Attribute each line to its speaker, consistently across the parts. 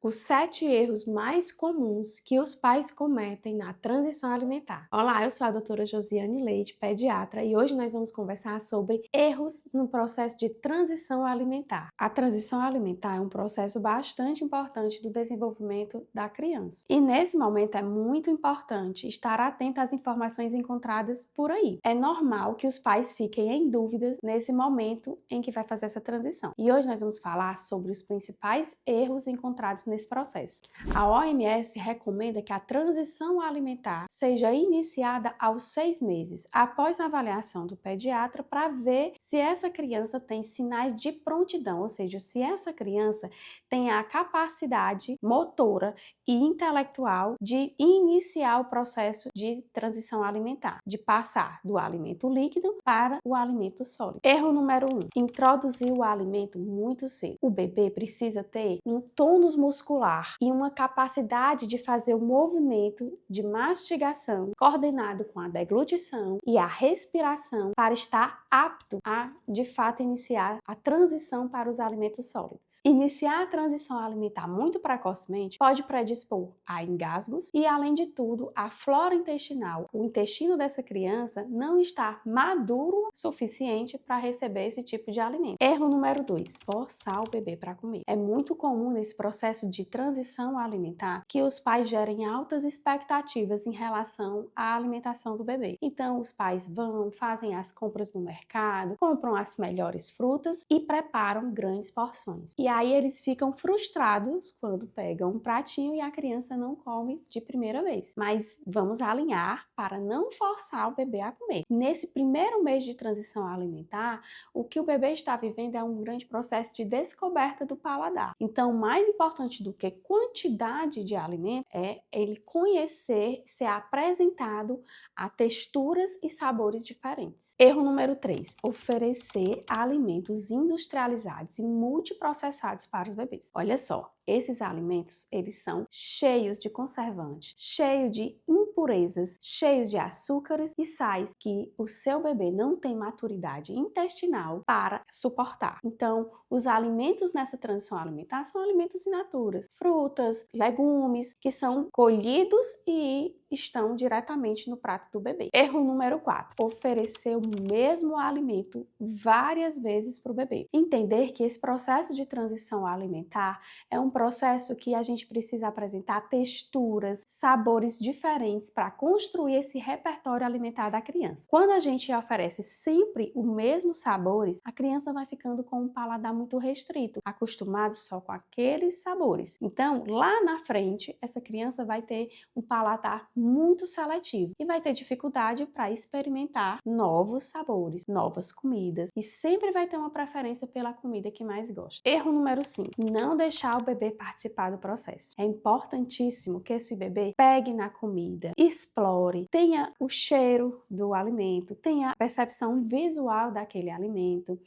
Speaker 1: Os 7 erros mais comuns que os pais cometem na transição alimentar. Olá, eu sou a doutora Josiane Leite, pediatra, e hoje nós vamos conversar sobre erros no processo de transição alimentar. A transição alimentar é um processo bastante importante do desenvolvimento da criança. E nesse momento é muito importante estar atento às informações encontradas por aí. É normal que os pais fiquem em dúvidas nesse momento em que vai fazer essa transição. E hoje nós vamos falar sobre os principais erros encontrados nesse processo. A OMS recomenda que a transição alimentar seja iniciada aos 6 meses, após a avaliação do pediatra, para ver se essa criança tem sinais de prontidão, ou seja, se essa criança tem a capacidade motora e intelectual de iniciar o processo de transição alimentar, de passar do alimento líquido para o alimento sólido. Erro número 1: introduzir o alimento muito cedo. O bebê precisa ter um tônus muscular e uma capacidade de fazer o movimento de mastigação coordenado com a deglutição e a respiração para estar apto a, de fato, iniciar a transição para os alimentos sólidos. Iniciar a transição alimentar muito precocemente pode predispor a engasgos e, além de tudo, a flora intestinal, o intestino dessa criança, não está maduro o suficiente para receber esse tipo de alimento. Erro número 2: forçar o bebê para comer. É muito comum nesse processo de transição alimentar que os pais gerem altas expectativas em relação à alimentação do bebê. Então, os pais vão, fazem as compras no mercado, compram as melhores frutas e preparam grandes porções. E aí eles ficam frustrados quando pegam um pratinho e a criança não come de primeira vez. Mas vamos alinhar para não forçar o bebê a comer. Nesse primeiro mês de transição alimentar, o que o bebê está vivendo é um grande processo de descoberta do paladar. Então, mais importante do que quantidade de alimento é ele conhecer, ser apresentado a texturas e sabores diferentes. Erro número 3: oferecer alimentos industrializados e multiprocessados para os bebês. Olha só, esses alimentos, eles são cheios de conservantes, cheios de impurezas, cheios de açúcares e sais que o seu bebê não tem maturidade intestinal para suportar. Então, os alimentos nessa transição alimentar são alimentos in natura, frutas, legumes, que são colhidos e estão diretamente no prato do bebê. Erro número 4: oferecer o mesmo alimento várias vezes para o bebê. Entender que esse processo de transição alimentar é um processo que a gente precisa apresentar texturas, sabores diferentes para construir esse repertório alimentar da criança. Quando a gente oferece sempre os mesmos sabores, a criança vai ficando com um paladar muito restrito, acostumado só com aqueles sabores. Então, lá na frente, essa criança vai ter um paladar muito seletivo e vai ter dificuldade para experimentar novos sabores, novas comidas, e sempre vai ter uma preferência pela comida que mais gosta. Erro número 5: não deixar o bebê participar do processo. É importantíssimo que esse bebê pegue na comida, explore, tenha o cheiro do alimento, tenha a percepção visual daquele alimento.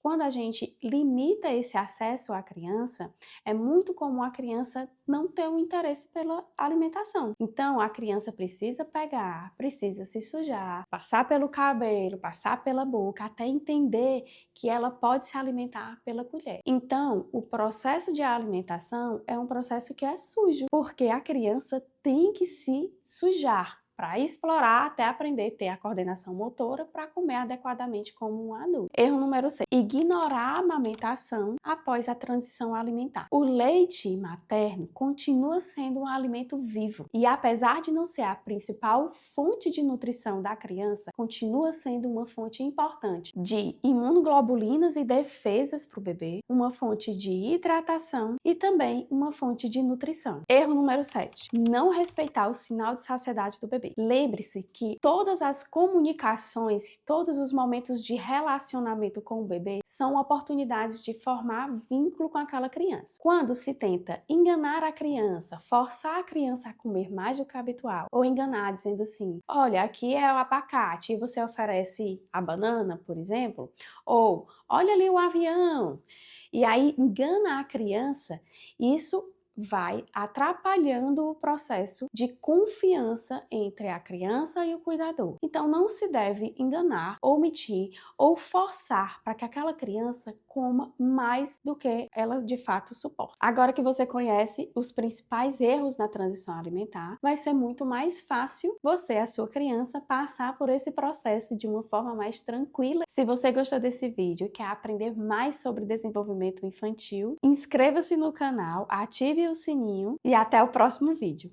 Speaker 1: Quando a gente limita esse acesso à criança, é muito comum a criança não ter um interesse pela alimentação. Então, a criança precisa pegar, precisa se sujar, passar pelo cabelo, passar pela boca, até entender que ela pode se alimentar pela colher. Então, o processo de alimentação é um processo que é sujo, porque a criança tem que se sujar para explorar até aprender a ter a coordenação motora para comer adequadamente como um adulto. Erro número 6: ignorar a amamentação após a transição alimentar. O leite materno continua sendo um alimento vivo e, apesar de não ser a principal fonte de nutrição da criança, continua sendo uma fonte importante de imunoglobulinas e defesas para o bebê, uma fonte de hidratação e também uma fonte de nutrição. Erro número 7: não respeitar o sinal de saciedade do bebê. Lembre-se que todas as comunicações, todos os momentos de relacionamento com o bebê são oportunidades de formar vínculo com aquela criança. Quando se tenta enganar a criança, forçar a criança a comer mais do que o habitual, ou enganar dizendo assim: olha, aqui é o abacate e você oferece a banana, por exemplo, ou olha ali o avião, e aí engana a criança, isso vai atrapalhando o processo de confiança entre a criança e o cuidador. Então, não se deve enganar, omitir ou forçar para que aquela criança coma mais do que ela de fato suporta. Agora que você conhece os principais erros na transição alimentar, vai ser muito mais fácil você e a sua criança passar por esse processo de uma forma mais tranquila. Se você gostou desse vídeo e quer aprender mais sobre desenvolvimento infantil, inscreva-se no canal, ative o sininho e até o próximo vídeo.